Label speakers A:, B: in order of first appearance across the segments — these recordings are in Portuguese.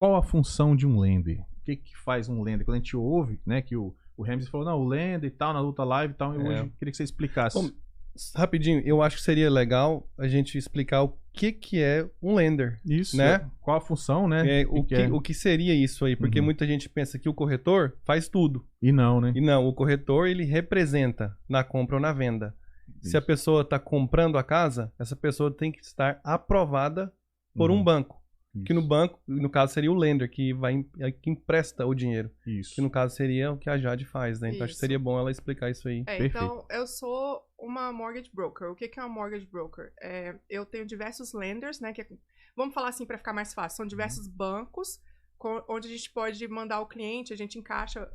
A: qual a função de um lender? O que que faz um lender? Quando a gente ouve, né, que o Ramsey falou, não, o lender e tal, na luta live e tal, eu hoje queria que você explicasse.
B: Bom, rapidinho, eu acho que seria legal a gente explicar o que é um lender.
A: Isso,
B: né?
A: Qual a função, né?
B: O que seria isso aí? Porque muita gente pensa que o corretor faz tudo.
A: E não, né?
B: E não, o corretor ele representa na compra ou na venda.
A: Isso.
B: Se a pessoa está comprando a casa, essa pessoa tem que estar aprovada por um banco.
A: Isso.
B: Que no banco, no caso, seria o lender, que empresta o dinheiro.
A: Isso.
B: Que no caso seria o que a Jade faz, né? Então
C: Isso.
B: acho que seria bom ela explicar isso aí.
C: Então, eu sou uma mortgage broker. O que é uma mortgage broker? Eu tenho diversos lenders, né? Vamos falar assim para ficar mais fácil. São diversos bancos onde a gente pode mandar o cliente, a gente encaixa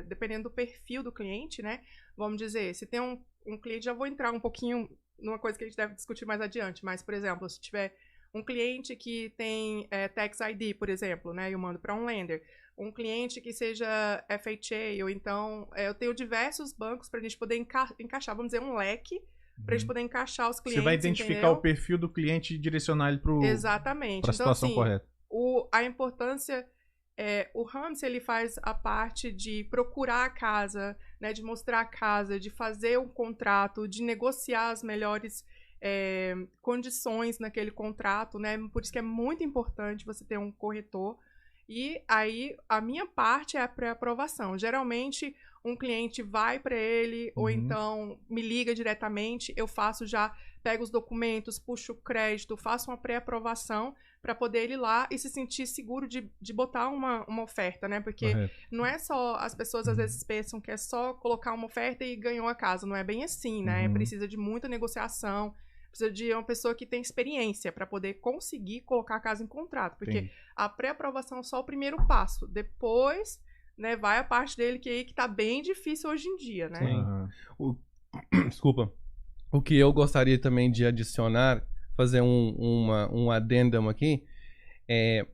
C: dependendo do perfil do cliente, né? Vamos dizer, se tem um cliente, já vou entrar um pouquinho numa coisa que a gente deve discutir mais adiante, mas, por exemplo, se tiver um cliente que tem Tax ID, por exemplo, né? Eu mando para um lender. Um cliente que seja FHA, ou então eu tenho diversos bancos para a gente poder encaixar, vamos dizer, um leque, para a gente poder encaixar os clientes.
A: Você vai identificar o perfil do cliente e direcionar ele para a situação correta.
C: A importância o Ramsey, ele faz a parte de procurar a casa, né? De mostrar a casa, de fazer um contrato, de negociar as melhores condições naquele contrato, né? Por isso que é muito importante você ter um corretor. E aí, a minha parte é a pré-aprovação. Geralmente, um cliente vai para ele, ou então me liga diretamente, eu pego os documentos, puxo o crédito, faço uma pré-aprovação para poder ele ir lá e se sentir seguro de botar uma oferta, né? Porque não é só, as pessoas às vezes pensam que é só colocar uma oferta e ganhou a casa. Não é bem assim, né? Precisa de muita negociação, precisa de uma pessoa que tem experiência para poder conseguir colocar a casa em contrato. Porque a pré-aprovação é só o primeiro passo. Depois, né, vai a parte dele que tá bem difícil hoje em dia, né?
B: Desculpa. O que eu gostaria também de adicionar, fazer um addendum aqui, é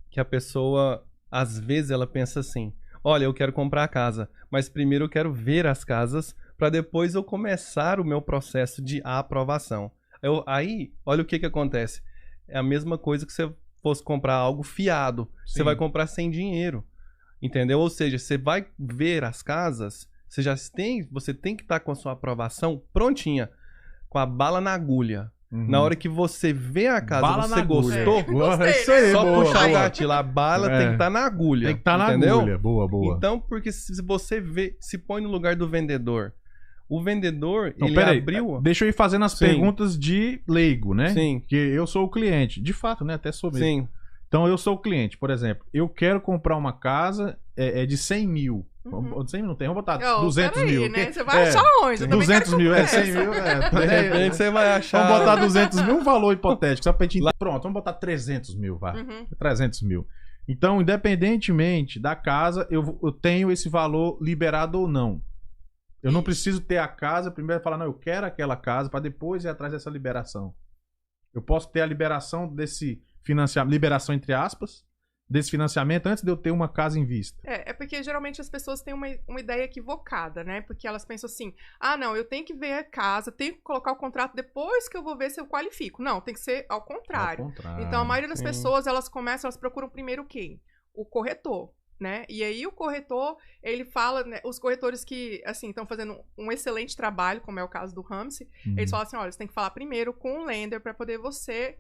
B: que a pessoa, às vezes, ela pensa assim, olha, eu quero comprar a casa, mas primeiro eu quero ver as casas para depois eu começar o meu processo de aprovação. Aí, olha o que acontece. É a mesma coisa que você fosse comprar algo fiado.
A: Sim.
B: Você vai comprar sem dinheiro. Entendeu? Ou seja, você vai ver as casas, você tem que estar com a sua aprovação prontinha, com a bala na agulha. Na hora que você vê a casa,
A: bala
B: você gostou,
A: isso aí,
B: só
A: boa,
B: puxar o
A: boa.
B: gatilho. A bala tem que estar na agulha.
A: Tem que estar na
B: entendeu?
A: agulha. Boa, boa.
B: Então, porque se você se põe no lugar do vendedor, o vendedor,
A: Então,
B: ele abriu...
A: Deixa eu ir fazendo as perguntas de leigo, né?
B: Sim.
A: Porque eu sou o cliente. De fato, né? Até sou mesmo.
B: Sim.
A: Então, eu sou o cliente. Por exemplo, eu quero comprar uma casa de 100 mil. 100 mil não tem, vamos botar 200 mil.
C: Né? Você vai achar onde?
A: 200 mil, 100 mil.
B: De repente você vai achar...
A: Vamos botar 200 mil, um valor hipotético. Só pra gente... Pronto, vamos botar 300 mil, vai. 300 mil. Então, independentemente da casa, eu tenho esse valor liberado ou não. Eu não preciso ter a casa, primeiro falar, não, eu quero aquela casa, para depois ir atrás dessa liberação. Eu posso ter a liberação desse financiamento, liberação entre aspas, desse financiamento antes de eu ter uma casa em vista.
C: É porque geralmente as pessoas têm uma ideia equivocada, né? Porque elas pensam assim, não, eu tenho que ver a casa, tenho que colocar o contrato depois que eu vou ver se eu qualifico. Não, tem que ser ao contrário. Então a maioria das pessoas, elas procuram primeiro quem? O corretor. Né? E aí o corretor, ele fala, né, os corretores que, assim, estão fazendo um excelente trabalho, como é o caso do Ramsey, eles falam assim, olha, você tem que falar primeiro com o lender para poder você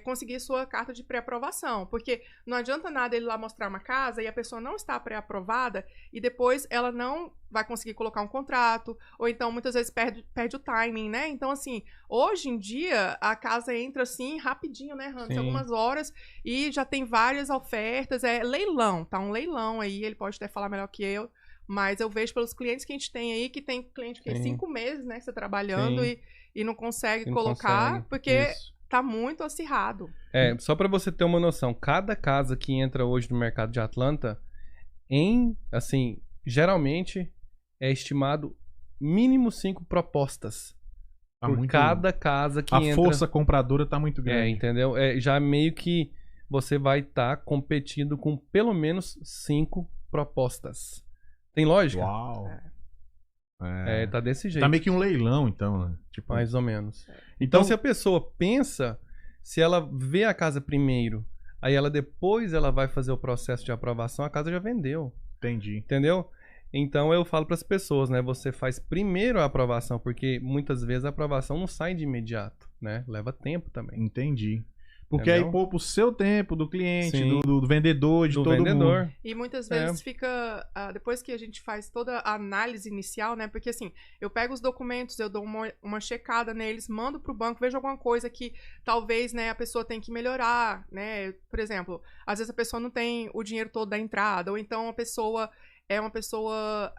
C: conseguir sua carta de pré-aprovação, porque não adianta nada ele lá mostrar uma casa e a pessoa não está pré-aprovada e depois ela não vai conseguir colocar um contrato, ou então muitas vezes perde o timing, né? Então, assim, hoje em dia a casa entra assim rapidinho, né, Ramsey? Algumas horas e já tem várias ofertas, leilão, tá? Um leilão aí, ele pode até falar melhor que eu, mas eu vejo pelos clientes que a gente tem aí, que tem cliente que tem 5 meses, né, que você trabalhando e não consegue colocar, porque... Tá muito acirrado.
B: Só para você ter uma noção, cada casa que entra hoje no mercado de Atlanta, assim, geralmente é estimado mínimo 5 propostas por cada casa que entra.
A: A força compradora tá muito grande.
B: Entendeu? Já meio que você vai estar competindo com pelo menos 5 propostas. Tem lógica?
A: Uau!
B: Tá desse jeito.
A: Tá meio que um leilão, então, né? Tipo...
B: Mais ou menos. Então, se a pessoa pensa, se ela vê a casa primeiro, Aí depois ela vai fazer o processo de aprovação, a casa já vendeu.
A: Entendi.
B: Entendeu? Então eu falo para as pessoas, né? Você faz primeiro a aprovação, porque muitas vezes a aprovação não sai de imediato, né? Leva tempo também.
A: Entendi. Porque aí poupa o seu tempo, do cliente, do vendedor, de todo mundo.
C: E muitas vezes fica... depois que a gente faz toda a análise inicial, né? Porque assim, eu pego os documentos, eu dou uma checada neles, mando pro banco, vejo alguma coisa que talvez, né, a pessoa tem que melhorar, né? Por exemplo, às vezes a pessoa não tem o dinheiro todo da entrada, ou então a pessoa... é uma pessoa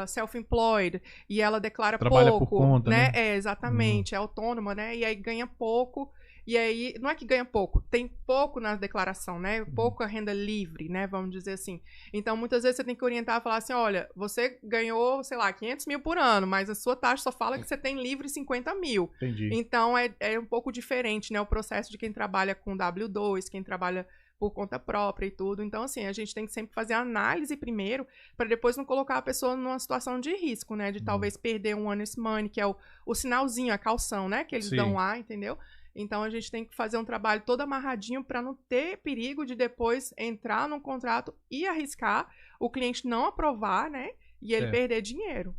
C: self-employed e ela declara
A: Trabalha
C: pouco,
A: por conta, né?
C: Exatamente, é autônoma, né? E aí ganha pouco. E aí, não é que ganha pouco, tem pouco na declaração, né? Pouca renda livre, né? Vamos dizer assim. Então, muitas vezes você tem que orientar e falar assim, olha, você ganhou, sei lá, 500 mil por ano, mas a sua taxa só fala que você tem livre 50 mil.
A: Entendi.
C: Então, é um pouco diferente, né? O processo de quem trabalha com W2, quem trabalha por conta própria e tudo. Então, assim, a gente tem que sempre fazer a análise primeiro, para depois não colocar a pessoa numa situação de risco, né? De talvez perder um honest money, que é o sinalzinho, a calção, né? Que eles dão lá, entendeu? Então, a gente tem que fazer um trabalho todo amarradinho para não ter perigo de depois entrar num contrato e arriscar, o cliente não aprovar, né? E ele perder dinheiro.